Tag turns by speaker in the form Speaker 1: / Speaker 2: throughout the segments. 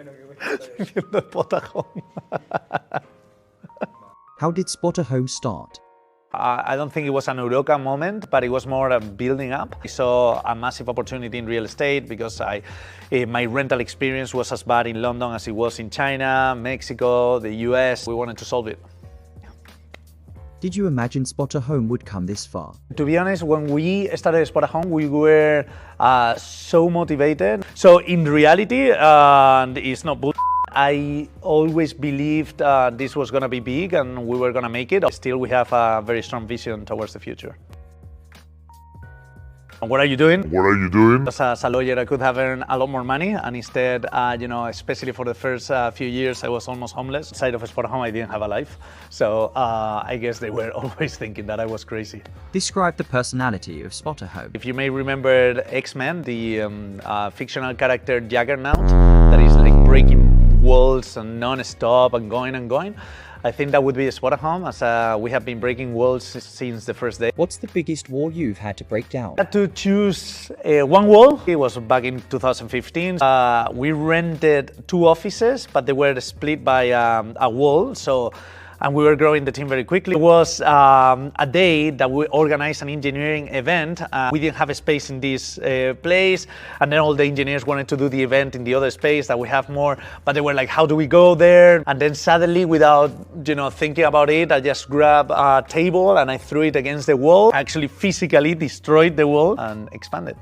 Speaker 1: The Spotahome.
Speaker 2: How did Spotahome start?
Speaker 1: I don't think it was an Eureka moment, but it was more a building up. I saw a massive opportunity in real estate because my rental experience was as bad in London as it was in China, Mexico, the US. We wanted to solve it.
Speaker 2: Did you imagine Spotahome would come this far?
Speaker 1: To be honest, when we started Spotahome, we were so motivated. So in reality, it's not bullshit. I always believed this was going to be big and we were going to make it. Still, we have a very strong vision towards the future. And what are you doing?
Speaker 3: What are you doing?
Speaker 1: As a lawyer, I could have earned a lot more money, and instead, especially for the first few years, I was almost homeless. Outside of Spotahome, I didn't have a life. So I guess they were always thinking that I was crazy.
Speaker 2: Describe the personality of Spotahome.
Speaker 1: If you may remember X-Men, the fictional character Juggernaut, that is like breaking walls and non-stop and going and going. I think that would be Spotahome, as we have been breaking walls since the first day.
Speaker 2: What's the biggest wall you've had to break down?
Speaker 1: I had to choose one wall. It was back in 2015. We rented 2 offices, but they were split by a wall. And we were growing the team very quickly. It was a day that we organized an engineering event. We didn't have a space in this place, and then all the engineers wanted to do the event in the other space that we have more, but they were like, how do we go there? And then suddenly, without thinking about it, I just grabbed a table and I threw it against the wall. I actually physically destroyed the wall and expanded.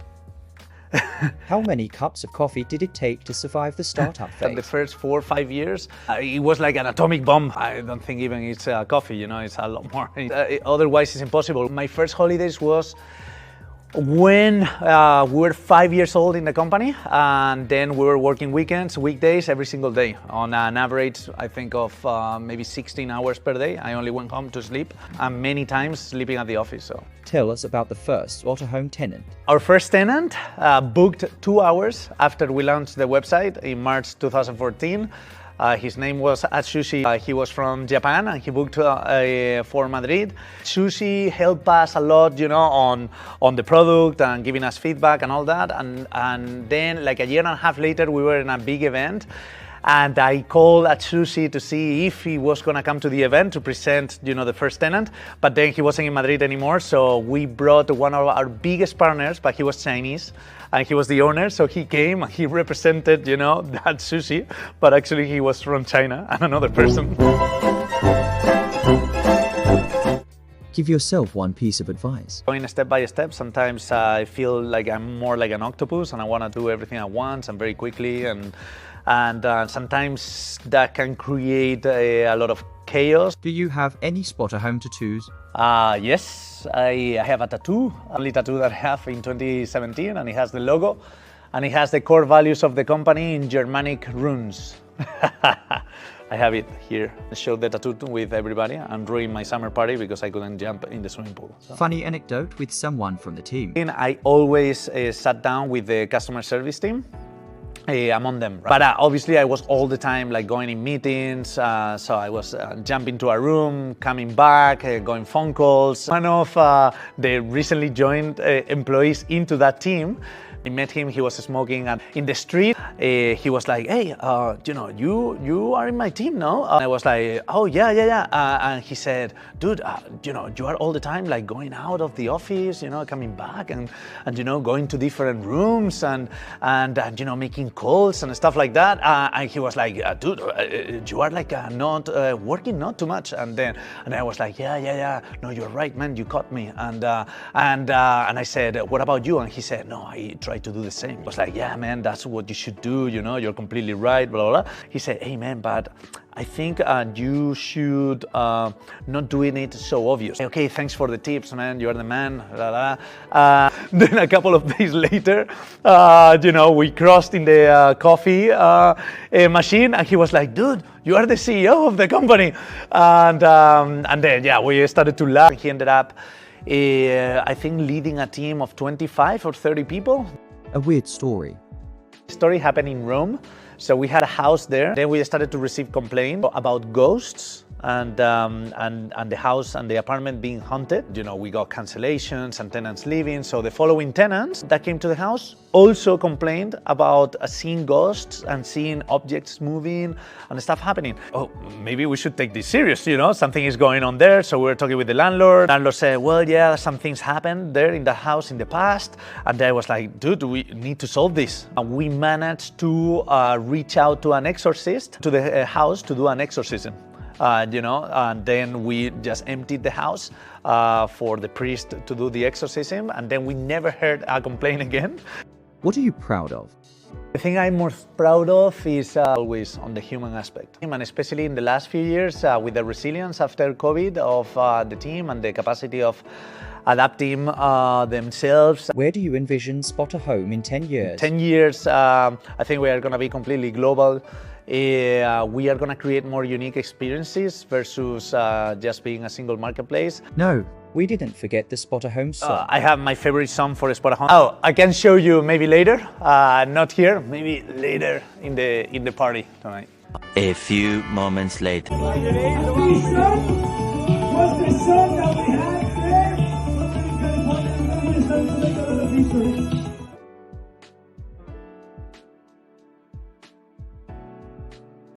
Speaker 2: How many cups of coffee did it take to survive the startup phase?
Speaker 1: The first 4 or 5 years, it was like an atomic bomb. I don't think even it's coffee, it's a lot more. Otherwise, it's impossible. My first holidays was when we were 5 years old in the company, and then we were working weekends, weekdays, every single day. On an average, I think of maybe 16 hours per day. I only went home to sleep, and many times sleeping at the office. So.
Speaker 2: Tell us about the first Spotahome tenant.
Speaker 1: Our first tenant booked 2 hours after we launched the website in March 2014. His name was Atsushi. He was from Japan and he booked for Madrid. Atsushi helped us a lot, on the product and giving us feedback and all that. And then, like a year and a half later, we were in a big event. And I called Atsushi to see if he was going to come to the event to present, the first tenant. But then he wasn't in Madrid anymore, so we brought one of our biggest partners, but he was Chinese, and he was the owner. So he came and he represented, Atsushi, but actually he was from China and another person.
Speaker 2: Give yourself one piece of advice.
Speaker 1: Going step by step, sometimes I feel like I'm more like an octopus and I want to do everything at once and very quickly, and sometimes that can create a lot of chaos.
Speaker 2: Do you have any Spotahome tattoos?
Speaker 1: Yes, I have a tattoo, only tattoo that I have in 2017, and it has the logo, and it has the core values of the company in Germanic runes. I have it here. I showed the tattoo with everybody. I'm ruining my summer party because I couldn't jump in the swimming pool. So.
Speaker 2: Funny anecdote with someone from the team.
Speaker 1: I always sat down with the customer service team. Among them, right? But obviously I was all the time like going in meetings, so I was jumping to a room, coming back, going phone calls. One of the recently joined employees into that team, I met him, he was smoking in the street. He was like, hey, you are in my team, no? And I was like, oh, yeah. And he said, dude, you are all the time like going out of the office, coming back and going to different rooms and making calls and stuff like that. And he was like, dude, you are like not working not too much. And I was like, yeah. No, you're right, man, you caught me. And I said, what about you? And he said, no, I try to do the same. I was like, yeah, man, that's what you should do, you're completely right, blah, blah, blah. He said, hey, man, but I think you should not doing it so obvious. Okay, thanks for the tips, man, you're the man, blah, blah. Then a couple of days later, we crossed in the coffee machine, and he was like, dude, you are the CEO of the company. And then, we started to laugh. He ended up, I think, leading a team of 25 or 30 people.
Speaker 2: A weird story.
Speaker 1: The story happened in Rome. So we had a house there. Then we started to receive complaints about ghosts and the house and the apartment being haunted. We got cancellations and tenants leaving. So the following tenants that came to the house also complained about seeing ghosts and seeing objects moving and stuff happening. Oh, maybe we should take this serious, you know, something is going on there. So we were talking with the landlord. Landlord said, well, yeah, some things happened there in the house in the past. And I was like, dude, we need to solve this. And we managed to reach out to an exorcist to the house to do an exorcism. And then we just emptied the house for the priest to do the exorcism, and then we never heard a complaint again.
Speaker 2: What are you proud of?
Speaker 1: The thing I'm most proud of is always on the human aspect, and especially in the last few years with the resilience after COVID of the team and the capacity of adapting themselves.
Speaker 2: Where do you envision Spotahome in 10 years?
Speaker 1: 10 years, I think we are going to be completely global. We are going to create more unique experiences versus just being a single marketplace.
Speaker 2: No, we didn't forget the Spotahome song.
Speaker 1: I have my favorite song for Spotahome. Oh, I can show you maybe later. Not here, maybe later in the party tonight.
Speaker 3: A few moments later.
Speaker 4: Was the song that we had there?